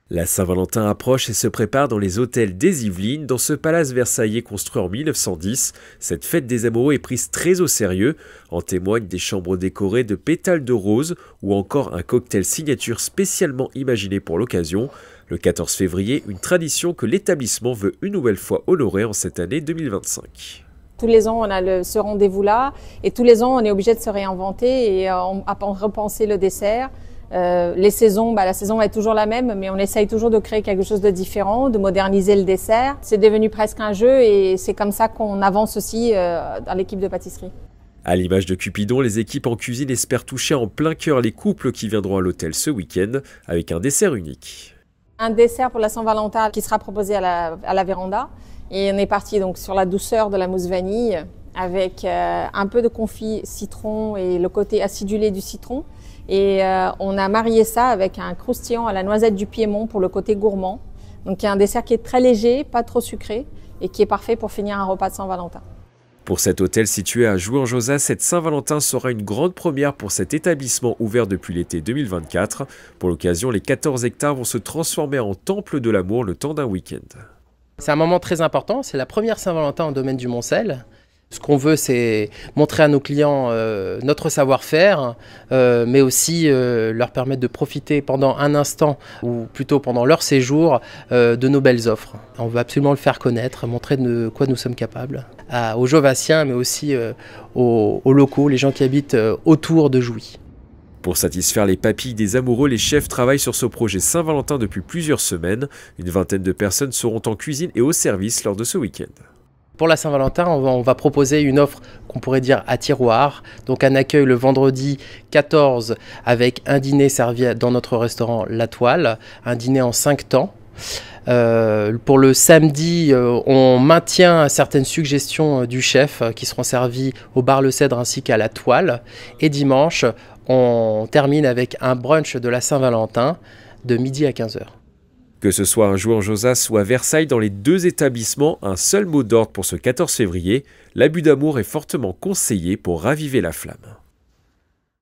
La Saint-Valentin approche et se prépare dans les hôtels des Yvelines. Dans ce palace versaillais construit en 1910, cette fête des amoureux est prise très au sérieux. En témoignent des chambres décorées de pétales de rose ou encore un cocktail signature spécialement imaginé pour l'occasion. Le 14 février, une tradition que l'établissement veut une nouvelle fois honorer en cette année 2025. Tous les ans, on a ce rendez-vous-là et tous les ans, on est obligé de se réinventer et à repenser le dessert. Les saisons, la saison est toujours la même, mais on essaye toujours de créer quelque chose de différent, de moderniser le dessert. C'est devenu presque un jeu et c'est comme ça qu'on avance aussi dans l'équipe de pâtisserie. À l'image de Cupidon, les équipes en cuisine espèrent toucher en plein cœur les couples qui viendront à l'hôtel ce week-end avec un dessert unique. Un dessert pour la Saint-Valentin qui sera proposé à la véranda. Et on est parti donc sur la douceur de la mousse vanille avec un peu de confit citron et le côté acidulé du citron. Et on a marié ça avec un croustillant à la noisette du Piémont pour le côté gourmand. Donc il y a un dessert qui est très léger, pas trop sucré et qui est parfait pour finir un repas de Saint-Valentin. Pour cet hôtel situé à Jouy-en-Josas, cette Saint-Valentin sera une grande première pour cet établissement ouvert depuis l'été 2024. Pour l'occasion, les 14 hectares vont se transformer en temple de l'amour le temps d'un week-end. C'est un moment très important, c'est la première Saint-Valentin en domaine du Moncel. Ce qu'on veut, c'est montrer à nos clients notre savoir-faire, mais aussi leur permettre de profiter pendant un instant, ou plutôt pendant leur séjour, de nos belles offres. On veut absolument le faire connaître, montrer de quoi nous sommes capables aux Jovassiens, mais aussi aux locaux, les gens qui habitent autour de Jouy. Pour satisfaire les papilles des amoureux, les chefs travaillent sur ce projet Saint-Valentin depuis plusieurs semaines. Une vingtaine de personnes seront en cuisine et au service lors de ce week-end. Pour la Saint-Valentin, on va proposer une offre qu'on pourrait dire à tiroir. Donc un accueil le vendredi 14 avec un dîner servi dans notre restaurant La Toile, un dîner en 5 temps. Pour le samedi, on maintient certaines suggestions du chef qui seront servies au bar Le Cèdre ainsi qu'à La Toile. Et dimanche, on termine avec un brunch de la Saint-Valentin de midi à 15h. Que ce soit à Jouy-en-Josas ou à Versailles, dans les deux établissements, un seul mot d'ordre pour ce 14 février, l'abus d'amour est fortement conseillé pour raviver la flamme.